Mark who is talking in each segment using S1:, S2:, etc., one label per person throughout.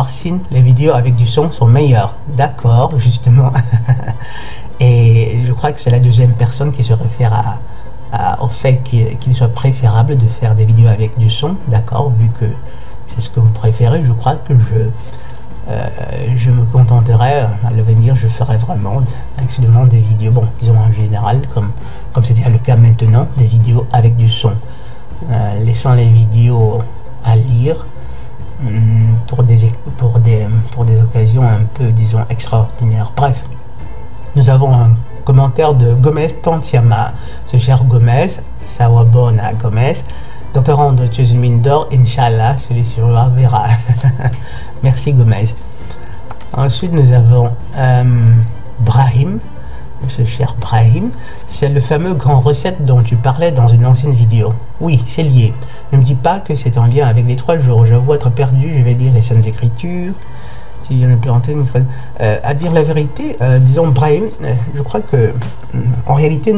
S1: Orsine, les vidéos avec du son sont meilleures. D'accord, justement. Et je crois que c'est la deuxième personne qui se réfère au fait qu'il soit préférable de faire des vidéos avec du son. D'accord, vu que c'est ce que vous préférez, je crois que je me contenterai, à l'avenir, je ferai vraiment actuellement des vidéos, bon, disons en général, comme c'était le cas maintenant, des vidéos avec du son. Laissant les vidéos à lire pour des occasions un peu, disons, extraordinaires. Bref, nous avons un commentaire de Gomez Tantiama. Ce cher Gomez, Sawabona Gomez, doctorant de tu es une mine d'or, Inch'Allah, celui-ci verra. Merci Gomez. Ensuite, nous avons Brahim. Ce cher Brahim, c'est le fameux grand recette dont tu parlais dans une ancienne vidéo. Oui, c'est lié. Ne me dis pas que c'est en lien avec les 3 jours. Je vois être perdu, je vais dire les Saintes Écritures. Tu viens de planter une crème. À dire la vérité, disons Brahim, je crois que en réalité,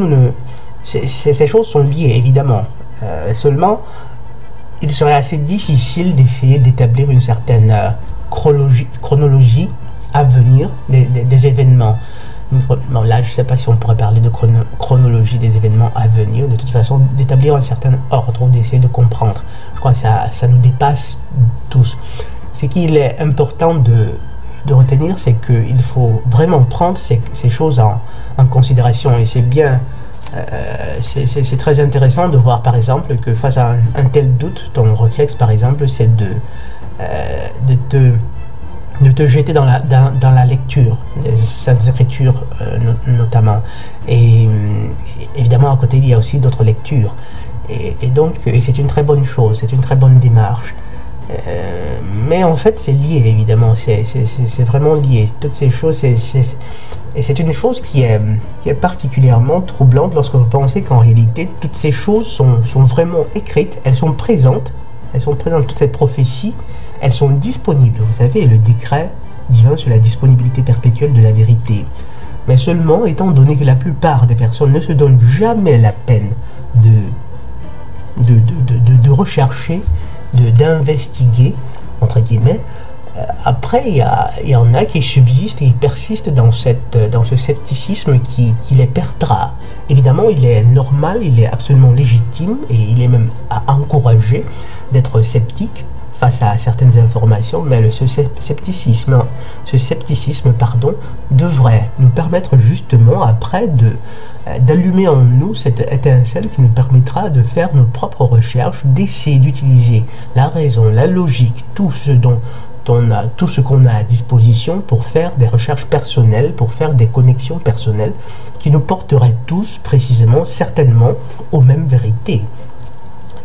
S1: ces choses sont liées, évidemment. Seulement, il serait assez difficile d'essayer d'établir une certaine chronologie à venir des événements. Bon, là, je ne sais pas si on pourrait parler de chronologie des événements à venir. De toute façon, d'établir un certain ordre, d'essayer de comprendre. Je crois que ça nous dépasse tous. Ce qu'il est important de retenir, c'est qu'il faut vraiment prendre ces choses en considération. Et c'est bien, c'est très intéressant de voir, par exemple, que face à un tel doute, ton réflexe, par exemple, c'est de te jeter dans la lecture des Saintes Écritures notamment. Et évidemment, à côté, il y a aussi d'autres lectures. Et donc, c'est une très bonne chose, c'est une très bonne démarche. Mais en fait, c'est lié, évidemment, c'est vraiment lié. Toutes ces choses, et c'est une chose qui est particulièrement troublante lorsque vous pensez qu'en réalité, toutes ces choses sont vraiment écrites, elles sont présentes, toutes ces prophéties, elles sont disponibles. Vous savez, le décret divin sur la disponibilité perpétuelle de la vérité. Mais seulement, étant donné que la plupart des personnes ne se donnent jamais la peine de rechercher, d'investiguer, entre guillemets, après, il y en a qui subsistent et qui persistent dans ce scepticisme qui les perdra. Évidemment, il est normal, il est absolument légitime et il est même à encourager d'être sceptique face à certaines informations, mais ce scepticisme, devrait nous permettre justement après d'allumer en nous cette étincelle qui nous permettra de faire nos propres recherches, d'essayer d'utiliser la raison, la logique, tout ce qu'on a à disposition pour faire des recherches personnelles, pour faire des connexions personnelles qui nous porteraient tous précisément, certainement, aux mêmes vérités.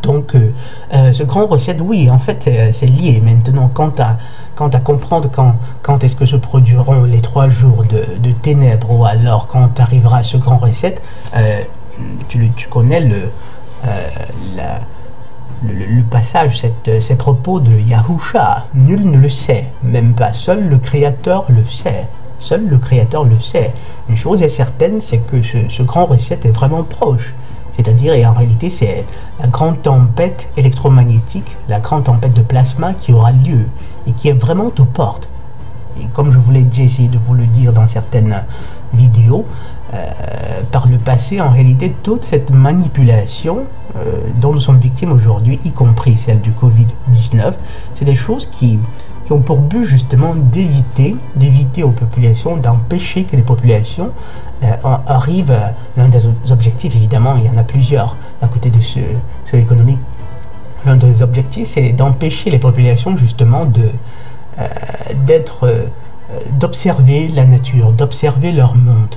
S1: Donc, ce grand recette, oui, en fait, c'est lié. Maintenant, quant à comprendre quand est-ce que se produiront les 3 jours de ténèbres, ou alors quand arrivera ce grand recette, tu connais le passage, ces propos de Yahusha. Nul ne le sait, même pas. Seul le Créateur le sait. Seul le Créateur le sait. Une chose est certaine, c'est que ce grand recette est vraiment proche. C'est-à-dire, et en réalité, c'est la grande tempête électromagnétique, la grande tempête de plasma qui aura lieu et qui est vraiment aux portes. Et comme je voulais déjà essayer de vous le dire dans certaines vidéos, par le passé, en réalité, toute cette manipulation dont nous sommes victimes aujourd'hui, y compris celle du Covid-19, c'est des choses qui ont pour but justement d'éviter aux populations, d'empêcher que les populations arrivent à l'un des objectifs. Évidemment, il y en a plusieurs à côté de ceux économiques. L'un des objectifs, c'est d'empêcher les populations justement d'observer la nature, d'observer leur monde.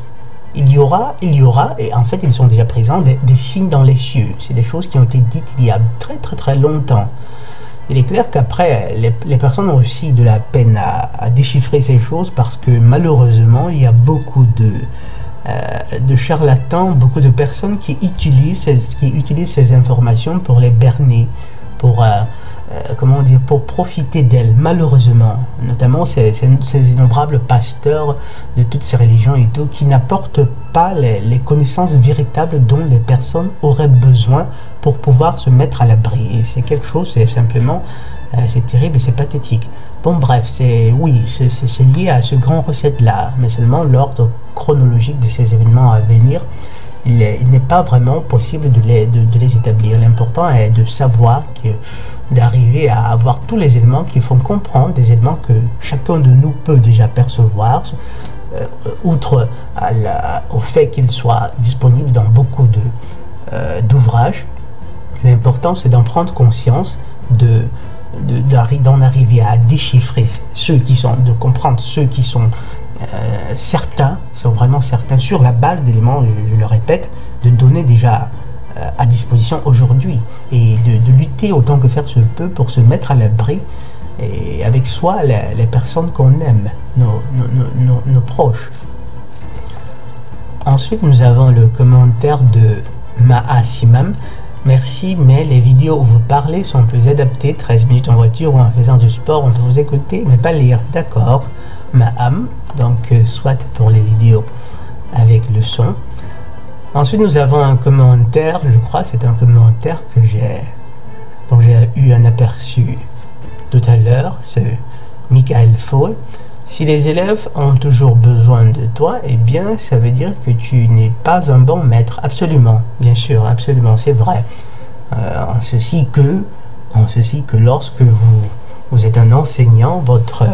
S1: Il y aura, et en fait ils sont déjà présents, des signes dans les cieux. C'est des choses qui ont été dites il y a très très très longtemps. Il est clair qu'après, les personnes ont aussi de la peine à déchiffrer ces choses parce que malheureusement, il y a beaucoup de charlatans, beaucoup de personnes qui utilisent ces informations pour les berner, pour profiter d'elles, malheureusement. Notamment ces innombrables pasteurs de toutes ces religions et tout, qui n'apportent pas les connaissances véritables dont les personnes auraient besoin pour pouvoir se mettre à l'abri. Et c'est quelque chose, c'est simplement, c'est terrible et c'est pathétique. Bon, bref, oui, c'est lié à ce grand recette-là, mais seulement l'ordre chronologique de ces événements à venir, il n'est pas vraiment possible de les établir. L'important est de savoir d'arriver à avoir tous les éléments qui font comprendre, des éléments que chacun de nous peut déjà percevoir, outre au fait qu'ils soient disponibles dans beaucoup d'ouvrages. L'important, c'est d'en prendre conscience, d'en arriver à déchiffrer de comprendre ceux qui sont certains, sont vraiment certains, sur la base d'éléments, je le répète, de donner déjà à disposition aujourd'hui, et de lutter autant que faire se peut pour se mettre à l'abri, et avec soi les personnes qu'on aime, nos proches. Ensuite, nous avons le commentaire de Maha Simam. Merci, mais les vidéos où vous parlez sont plus adaptées. 13 minutes en voiture ou en faisant du sport, on peut vous écouter, mais pas lire. D'accord, Maham. Donc, soit pour les vidéos avec le son. Ensuite, nous avons un commentaire, je crois, c'est un commentaire dont j'ai eu un aperçu tout à l'heure, c'est Michael Foy. Si les élèves ont toujours besoin de toi, eh bien, ça veut dire que tu n'es pas un bon maître. Absolument, bien sûr, absolument, c'est vrai. En ceci que lorsque vous êtes un enseignant, votre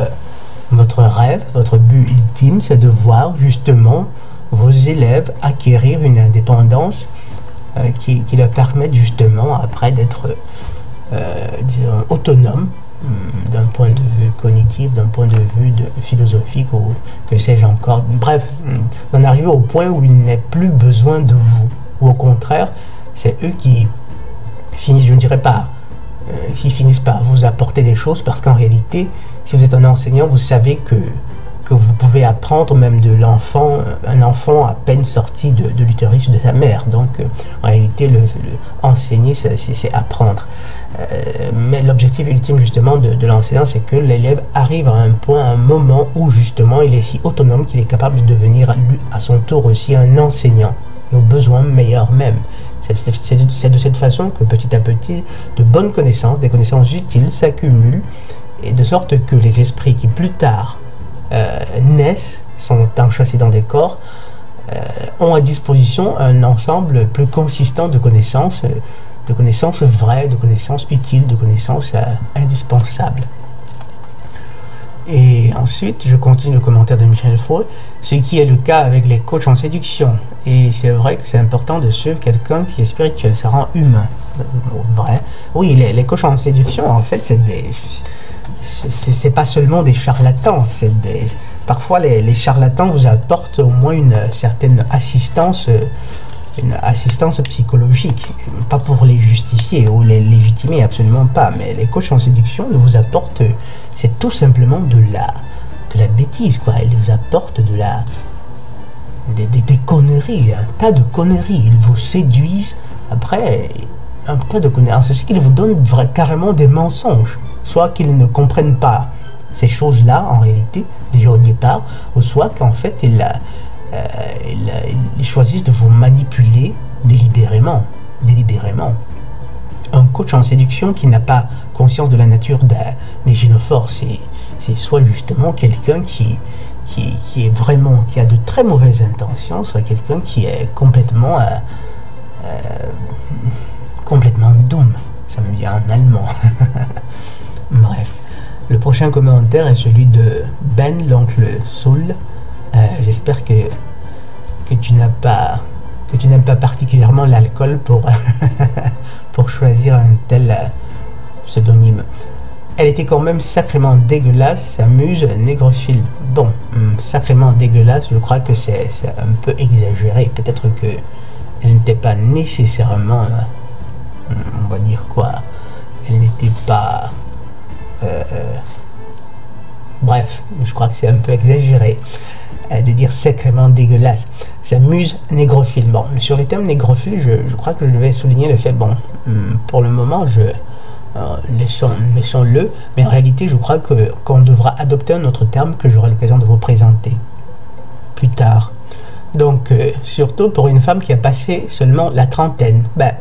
S1: rêve, votre but ultime, c'est de voir justement vos élèves acquérir une indépendance qui leur permette justement après d'être, disons, autonome, d'un point de vue cognitif, d'un point de vue philosophique, ou que sais-je encore. Bref, d'en arriver au point où il n'est plus besoin de vous. Ou au contraire, c'est eux qui finissent, je ne dirais pas, qui finissent par vous apporter des choses, parce qu'en réalité, si vous êtes un enseignant, vous savez que vous pouvez apprendre même de l'enfant, un enfant à peine sorti de l'utérus de sa mère. Donc, en réalité, enseigner, c'est apprendre. Mais l'objectif ultime justement de l'enseignant, c'est que l'élève arrive à un point, à un moment où justement il est si autonome qu'il est capable de devenir lui, à son tour aussi un enseignant, et au besoin meilleur même. C'est de cette façon que petit à petit, de bonnes connaissances, des connaissances utiles s'accumulent, et de sorte que les esprits qui plus tard naissent, sont enchâssés dans des corps, ont à disposition un ensemble plus consistant de connaissances vraies, de connaissances utiles, de connaissances indispensables. Et ensuite, je continue le commentaire de Michel Foy, ce qui est le cas avec les coachs en séduction. Et c'est vrai que c'est important de suivre quelqu'un qui est spirituel, ça rend humain. Vrai. Oui, les coachs en séduction, en fait, c'est pas seulement des charlatans, parfois les charlatans vous apportent au moins une certaine assistance, psychologique, pas pour les justifier ou les légitimer, absolument pas, mais les coachs en séduction ne vous apportent, c'est tout simplement de la bêtise, quoi. Ils vous apportent des conneries, un tas de conneries. Ils vous séduisent, après un tas de conneries. C'est ce qu'ils vous donnent carrément des mensonges, soit qu'ils ne comprennent pas ces choses-là en réalité déjà au départ, ou soit qu'en fait ils choisissent de vous manipuler délibérément. Un coach en séduction qui n'a pas conscience de la nature des gynophores, c'est soit justement quelqu'un qui est vraiment, qui a de très mauvaises intentions, soit quelqu'un qui est complètement doom. Ça me vient en allemand. Bref. Le prochain commentaire est celui de Ben, l'oncle Soul. J'espère que tu n'aimes pas particulièrement l'alcool pour choisir un tel pseudonyme. Elle était quand même sacrément dégueulasse, sa muse négrophile. Bon, sacrément dégueulasse, je crois que c'est un peu exagéré. Peut-être que elle n'était pas nécessairement, on va dire quoi, elle n'était pas... bref, je crois que c'est un peu exagéré de dire sacrément dégueulasse. Sa muse négrophile. Bon, sur les termes négrophiles, je crois que je vais souligner le fait, bon, pour le moment, laissons-le, mais en réalité, je crois qu'on devra adopter un autre terme que j'aurai l'occasion de vous présenter plus tard. Donc, surtout pour une femme qui a passé seulement la trentaine. Ben,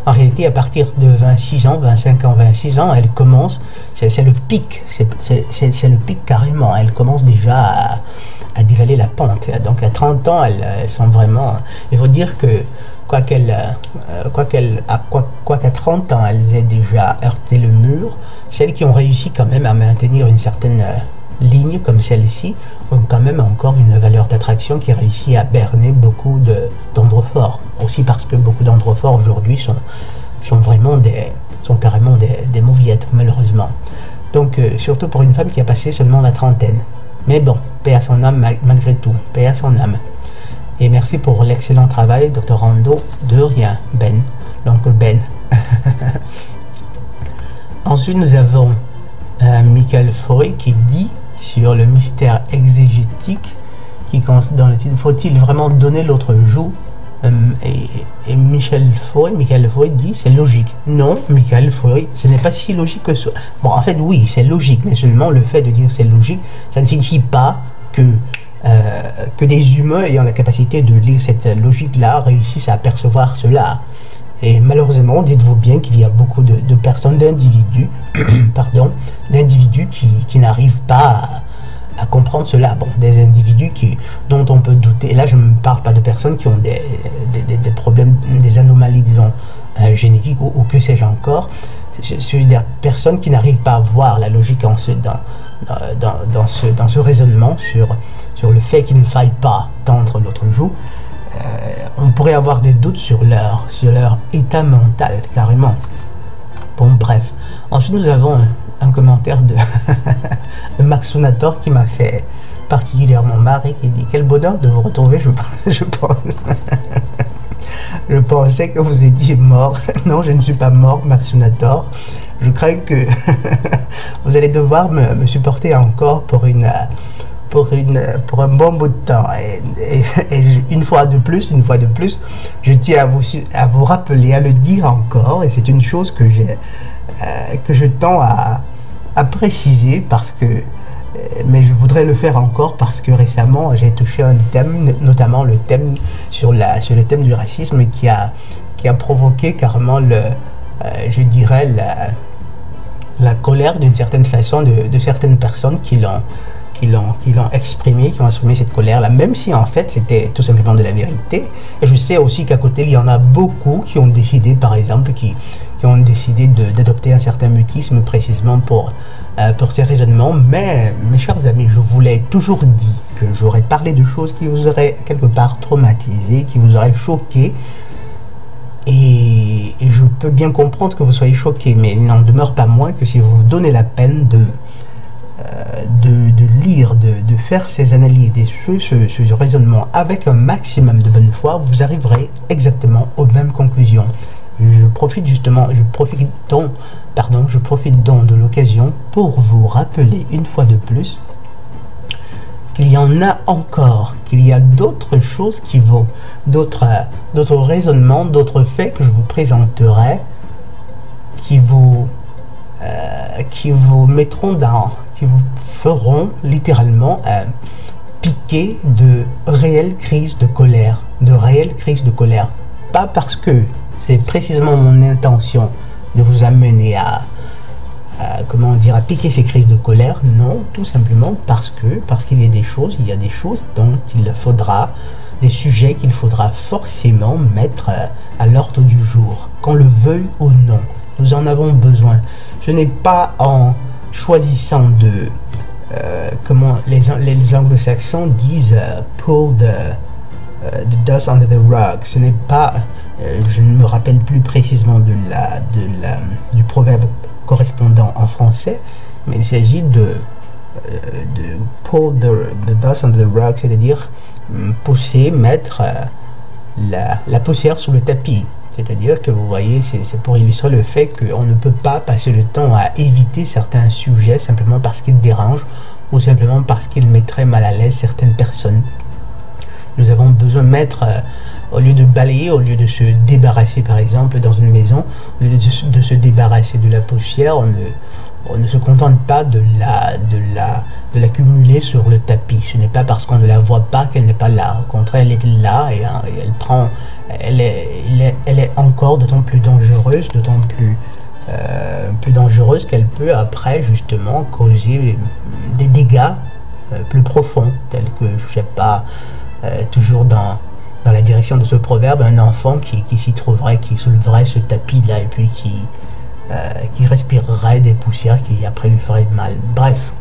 S1: en réalité, à partir de 26 ans, 25 ans, 26 ans, elle commence, c'est le pic, c'est le pic carrément. Elle commence déjà à dévaler la pente. Donc, à 30 ans, elles sont vraiment... Il faut dire que, quoiqu'à 30 ans, elles aient déjà heurté le mur, celles qui ont réussi quand même à maintenir une certaine... lignes comme celle-ci ont quand même encore une valeur d'attraction qui réussit à berner beaucoup d'androphores. Aussi parce que beaucoup d'androphores aujourd'hui sont carrément des mauviettes, malheureusement. Donc, surtout pour une femme qui a passé seulement la trentaine. Mais bon, paix à son âme malgré tout, paix à son âme. Et merci pour l'excellent travail, Dr Rando. De rien, Ben, l'oncle Ben. Ensuite, nous avons Michael Foy qui dit sur le mystère exégétique qui consiste dans le titre faut-il vraiment donner l'autre joue, et Michael Foy dit c'est logique. Non, Michael Foy, ce n'est pas si logique que ça. Bon, en fait oui, c'est logique, mais seulement le fait de dire c'est logique, ça ne signifie pas que des humains ayant la capacité de lire cette logique-là réussissent à percevoir cela. Et malheureusement, dites-vous bien qu'il y a beaucoup de personnes, d'individus, qui n'arrivent pas à comprendre cela. Bon, des individus dont on peut douter. Et là, je ne parle pas de personnes qui ont des problèmes, des anomalies, disons, génétiques ou que sais-je encore. C'est des personnes qui n'arrivent pas à voir la logique dans ce raisonnement sur le fait qu'il ne faille pas tendre l'autre joue. On pourrait avoir des doutes sur leur état mental, carrément. Bon, bref. Ensuite, nous avons un commentaire de Maxonator qui m'a fait particulièrement marrer, qui dit « Quel bonheur de vous retrouver, je pense. Je pensais que vous étiez mort. Non, je ne suis pas mort, Maxonator. Je crains que vous allez devoir me supporter encore pour un bon bout de temps. Et une fois de plus, je tiens à vous rappeler, à le dire encore, et c'est une chose que je tends à préciser parce que, mais je voudrais le faire encore parce que récemment j'ai touché un thème, notamment le thème sur le thème du racisme qui a provoqué carrément je dirais la colère d'une certaine façon de certaines personnes qui l'ont exprimé cette colère-là, même si en fait c'était tout simplement de la vérité. Et je sais aussi qu'à côté, il y en a beaucoup qui ont décidé, par exemple, qui ont décidé d'adopter un certain mutisme précisément pour ces raisonnements. Mais, mes chers amis, je vous l'ai toujours dit que j'aurais parlé de choses qui vous auraient quelque part traumatisé, qui vous auraient choqué. Et je peux bien comprendre que vous soyez choqués, mais il n'en demeure pas moins que si vous vous donnez la peine de lire, de faire ces analyses, ce raisonnement avec un maximum de bonne foi, vous arriverez exactement aux mêmes conclusions. Je profite donc de l'occasion pour vous rappeler une fois de plus qu'il y en a encore, qu'il y a d'autres choses qui vont, d'autres raisonnements, d'autres faits que je vous présenterai qui vous mettront qui vous feront littéralement piquer de réelles crises de colère, Pas parce que c'est précisément mon intention de vous amener à piquer ces crises de colère, non, tout simplement parce qu'il y a des choses, dont il faudra, des sujets qu'il faudra forcément mettre à l'ordre du jour, qu'on le veuille ou non. Nous en avons besoin. Ce n'est pas en choisissant de les anglo-saxons disent pull the dust under the rug. Ce n'est pas, je ne me rappelle plus précisément du proverbe correspondant en français, mais il s'agit de pull the dust under the rug, c'est-à-dire pousser, mettre la poussière sous le tapis. C'est-à-dire que vous voyez, c'est pour illustrer le fait qu'on ne peut pas passer le temps à éviter certains sujets simplement parce qu'ils dérangent ou simplement parce qu'ils mettraient mal à l'aise certaines personnes. Nous avons besoin de mettre, au lieu de balayer, au lieu de se débarrasser par exemple dans une maison, au lieu de se débarrasser de la poussière, on ne se contente pas de l'accumuler sur le tapis. Ce n'est pas parce qu'on ne la voit pas qu'elle n'est pas là. Au contraire, elle est là et elle est encore d'autant plus dangereuse, plus dangereuse qu'elle peut après justement causer des dégâts plus profonds, tels que, je sais pas, toujours dans la direction de ce proverbe, un enfant qui s'y trouverait, qui souleverait ce tapis là et puis qui respirerait des poussières qui après lui feraient mal. Bref,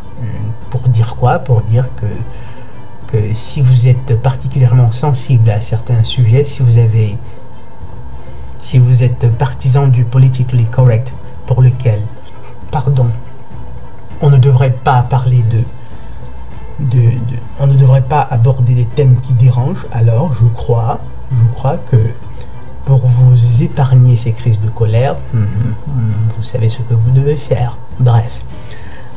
S1: pour dire quoi? Pour dire que si vous êtes particulièrement sensible à certains sujets, si vous êtes partisan du politically correct, pour lequel, pardon, on ne devrait pas parler on ne devrait pas aborder des thèmes qui dérangent, alors je crois que pour vous épargner ces crises de colère, vous savez ce que vous devez faire. Bref.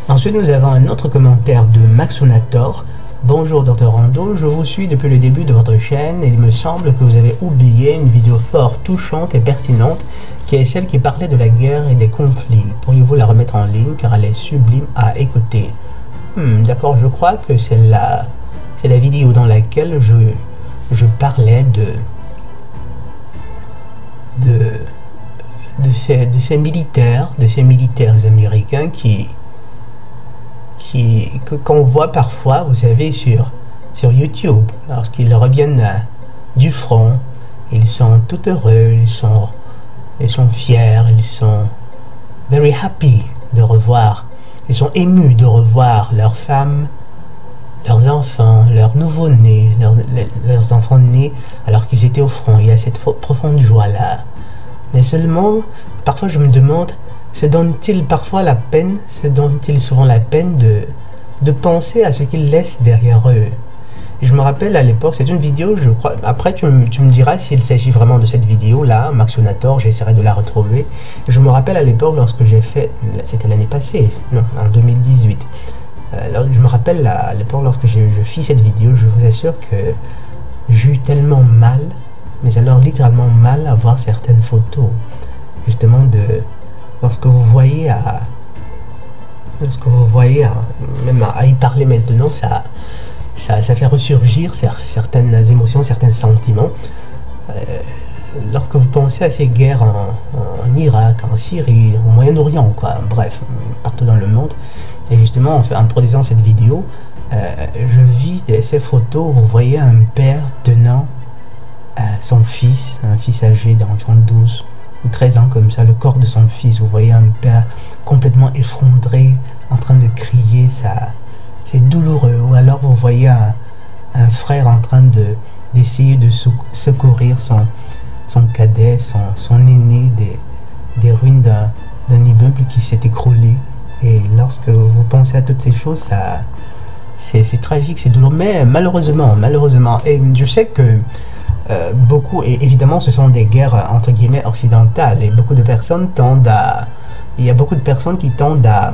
S1: Ensuite, nous avons un autre commentaire de Maxonator. Bonjour Dr Rando, je vous suis depuis le début de votre chaîne et il me semble que vous avez oublié une vidéo fort touchante et pertinente qui est celle qui parlait de la guerre et des conflits. Pourriez-vous la remettre en ligne car elle est sublime à écouter? D'accord, je crois que c'est la vidéo dans laquelle je parlais de ces militaires américains qu'on voit parfois, vous savez, sur YouTube, lorsqu'ils reviennent du front, ils sont tout heureux, ils sont fiers, ils sont very happy de revoir, ils sont émus de revoir leurs femmes, leurs enfants, leurs nouveau-nés, leurs enfants nés alors qu'ils étaient au front. Il y a cette profonde joie-là. Mais seulement, parfois je me demande, se donnent-ils parfois la peine, souvent la peine de penser à ce qu'ils laissent derrière eux? Et je me rappelle à l'époque, c'est une vidéo, je crois, après tu me diras s'il s'agit vraiment de cette vidéo-là, Maxonator, j'essaierai de la retrouver. Et je me rappelle à l'époque, lorsque j'ai fait, c'était l'année passée, non, en 2018, je me rappelle à l'époque, lorsque je fis cette vidéo, je vous assure que j'ai eu tellement mal, mais alors littéralement mal à voir certaines photos, justement lorsque vous voyez même à y parler maintenant, ça fait ressurgir certaines émotions, certains sentiments. Lorsque vous pensez à ces guerres en Irak, en Syrie, au Moyen-Orient, quoi, bref, partout dans le monde. Et justement, en produisant cette vidéo, je vis ces photos où vous voyez un père tenant son fils, un fils âgé d'environ 12 ou 13 ans comme ça, le corps de son fils. Vous voyez un père complètement effondré, en train de crier, c'est douloureux. Ou alors vous voyez un frère en train d'essayer de secourir son cadet, son aîné des ruines d'un immeuble qui s'est écroulé. Et lorsque vous pensez à toutes ces choses, c'est tragique, c'est douloureux. Mais malheureusement, et je sais que beaucoup, et évidemment ce sont des guerres entre guillemets occidentales, et beaucoup de personnes il y a beaucoup de personnes qui tendent à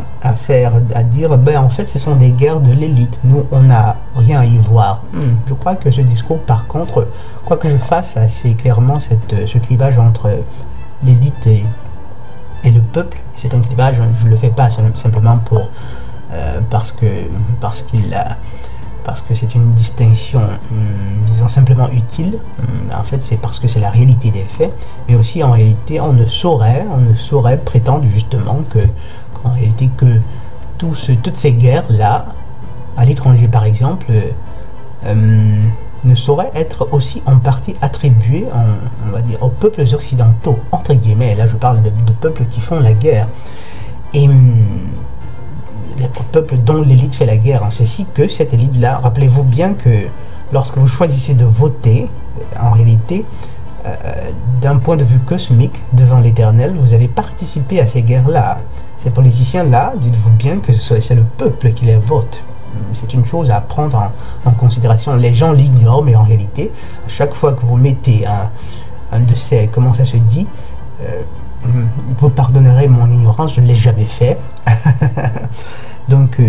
S1: dire, ben en fait ce sont des guerres de l'élite, nous on n'a rien à y voir. Je crois que ce discours par contre, quoi que je fasse assez clairement ce clivage entre l'élite et le peuple, c'est un clivage, je ne le fais pas simplement parce que c'est une distinction, disons, simplement utile. En fait, c'est parce que c'est la réalité des faits, mais aussi en réalité, on ne saurait prétendre justement qu'en réalité, que toutes ces guerres-là, à l'étranger par exemple, ne sauraient être aussi en partie attribuées, on va dire, aux peuples occidentaux, entre guillemets. Là, je parle de peuples qui font la guerre. Et les peuples dont l'élite fait la guerre, en ceci que cette élite-là, rappelez-vous bien que lorsque vous choisissez de voter, en réalité, d'un point de vue cosmique, devant l'Éternel, vous avez participé à ces guerres-là. Ces politiciens-là, dites-vous bien que c'est le peuple qui les vote. C'est une chose à prendre en considération. Les gens l'ignorent, mais en réalité, à chaque fois que vous mettez un de ces, comment ça se dit, vous pardonnerez mon ignorance, je ne l'ai jamais fait. Donc,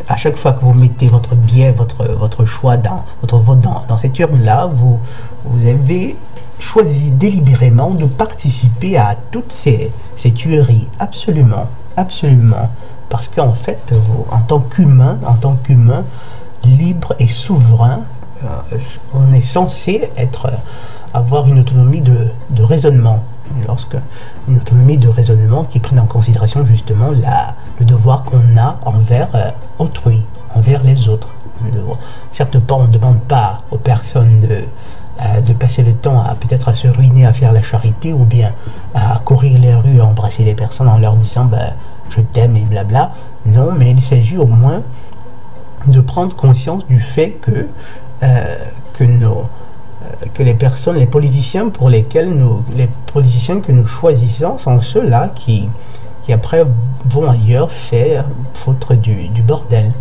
S1: à chaque fois que vous mettez votre bien, votre choix, votre vote dans cette urne-là, vous avez choisi délibérément de participer à toutes ces tueries. Absolument. absolument. Parce qu'en fait, en tant qu'humain, libre et souverain, on est censé avoir une autonomie de raisonnement. Une autonomie de raisonnement qui prenne en considération justement le devoir qu'on a envers autrui, envers les autres. Certes pas, on ne demande pas aux personnes de passer le temps peut-être à se ruiner, à faire la charité, ou bien à courir les rues, à embrasser les personnes en leur disant je t'aime et blabla. Non, mais il s'agit au moins de prendre conscience du fait que les personnes, les politiciens les politiciens que nous choisissons sont ceux-là qui après vont ailleurs faire foutre du bordel.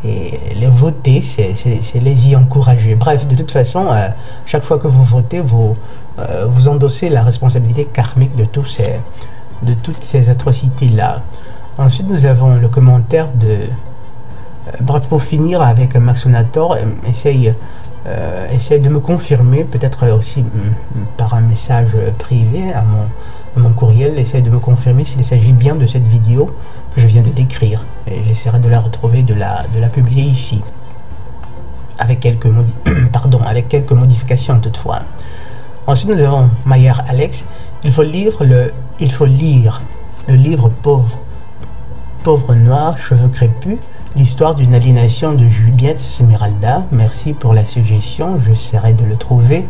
S1: Et les voter, c'est les y encourager. Bref, de toute façon, chaque fois que vous votez, vous endossez la responsabilité karmique de toutes ces atrocités-là. Ensuite, nous avons le commentaire de... bref, pour finir avec Maxonator, essaye de me confirmer, peut-être aussi par un message privé à mon courriel, essaye de me confirmer s'il s'agit bien de cette vidéo que je viens de décrire. Et j'essaierai de la retrouver, de la publier ici. Avec quelques, quelques modifications toutefois. Ensuite, nous avons Mayer Alex. Il faut lire le livre Pauvre Noir, Cheveux Crépus, l'histoire d'une aliénation de Juliette Esmeralda. Merci pour la suggestion, j'essaierai de le trouver.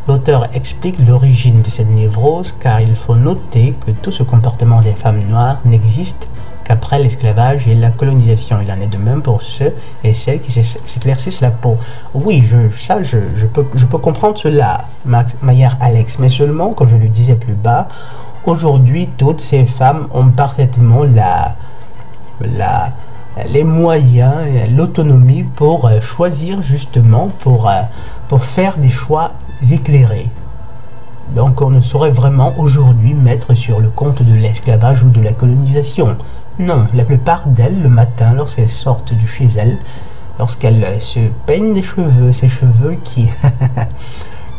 S1: L'auteur explique l'origine de cette névrose, car il faut noter que tout ce comportement des femmes noires n'existe qu'après l'esclavage et la colonisation. Il en est de même pour ceux et celles qui s'éclaircissent la peau. Oui, je peux comprendre cela, Mayer Alex, mais seulement, comme je le disais plus bas, aujourd'hui, toutes ces femmes ont parfaitement les moyens, l'autonomie pour choisir justement, pour faire des choix éclairés. Donc on ne saurait vraiment aujourd'hui mettre sur le compte de l'esclavage ou de la colonisation. Non, la plupart d'elles, le matin, lorsqu'elles sortent de chez elles, lorsqu'elles se peignent des cheveux, ces cheveux qui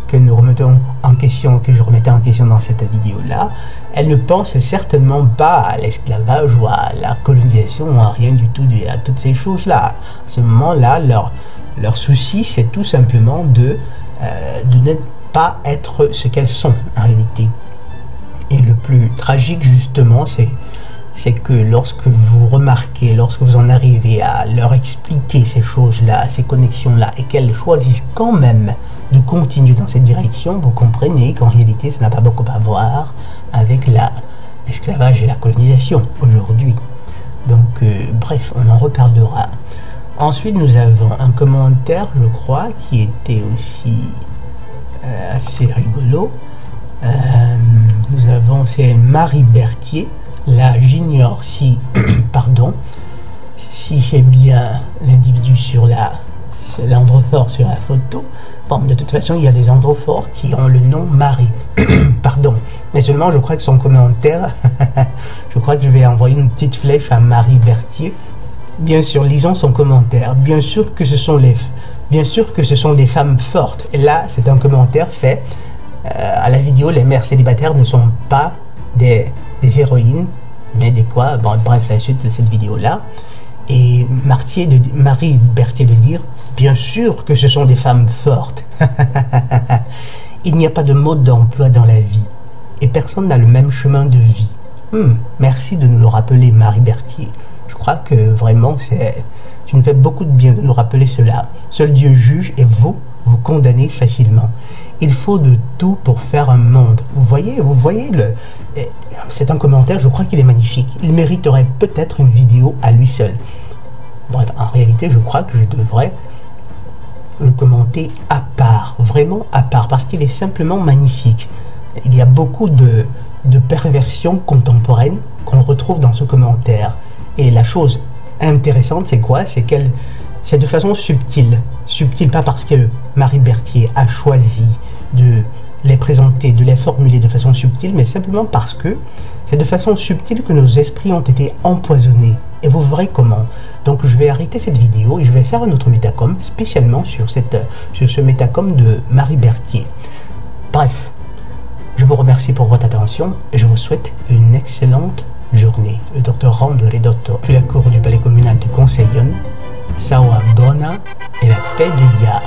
S1: que nous remettons en question, que je remettais en question dans cette vidéo-là, elles ne pensent certainement pas à l'esclavage ou à la colonisation ou à rien du tout, à toutes ces choses-là. À ce moment-là, leur souci, c'est tout simplement de ne pas être ce qu'elles sont en réalité. Et le plus tragique, justement, c'est que lorsque vous remarquez, lorsque vous en arrivez à leur expliquer ces choses-là, ces connexions-là, et qu'elles choisissent quand même de continuer dans cette direction, vous comprenez qu'en réalité, ça n'a pas beaucoup à voir avec l'esclavage et la colonisation aujourd'hui. Donc, bref, on en reparlera. Ensuite, nous avons un commentaire, je crois, qui était aussi assez rigolo. Nous avons, c'est Marie Berthier. Là, j'ignore si, si c'est bien l'individu sur l'androphore sur la photo. Bon, de toute façon, il y a des androphores qui ont le nom Marie. Mais seulement, je crois que son commentaire, je crois que je vais envoyer une petite flèche à Marie Berthier. Bien sûr, lisons son commentaire. Bien sûr que ce sont des femmes fortes. Et là, c'est un commentaire fait à la vidéo. Les mères célibataires ne sont pas des héroïnes, mais des quoi. Bon, bref, la suite de cette vidéo-là. Et Marie Berthier de dire, bien sûr que ce sont des femmes fortes. Il n'y a pas de mode d'emploi dans la vie. Et personne n'a le même chemin de vie. Merci de nous le rappeler, Marie Berthier. Je crois que vraiment, tu nous fais beaucoup de bien de nous rappeler cela. Seul Dieu juge et vous condamnez facilement. Il faut de tout pour faire un monde. Vous voyez c'est un commentaire, je crois qu'il est magnifique. Il mériterait peut-être une vidéo à lui seul. Bref, en réalité, je crois que je devrais le commenter à part, vraiment à part, parce qu'il est simplement magnifique. Il y a beaucoup de perversions contemporaines qu'on retrouve dans ce commentaire. Et la chose intéressante, c'est quoi? C'est de façon subtile. Subtile, pas parce que Marie Berthier a choisi de les présenter, de les formuler de façon subtile, mais simplement parce que c'est de façon subtile que nos esprits ont été empoisonnés. Et vous verrez comment. Donc je vais arrêter cette vidéo et je vais faire un autre métacom, spécialement sur ce métacom de Marie Berthier. Bref, je vous remercie pour votre attention et je vous souhaite une excellente journée. Le docteur Rando Ridotto, puis la cour du palais communal de Conseillon, Sawa Bona et la paix de Ya.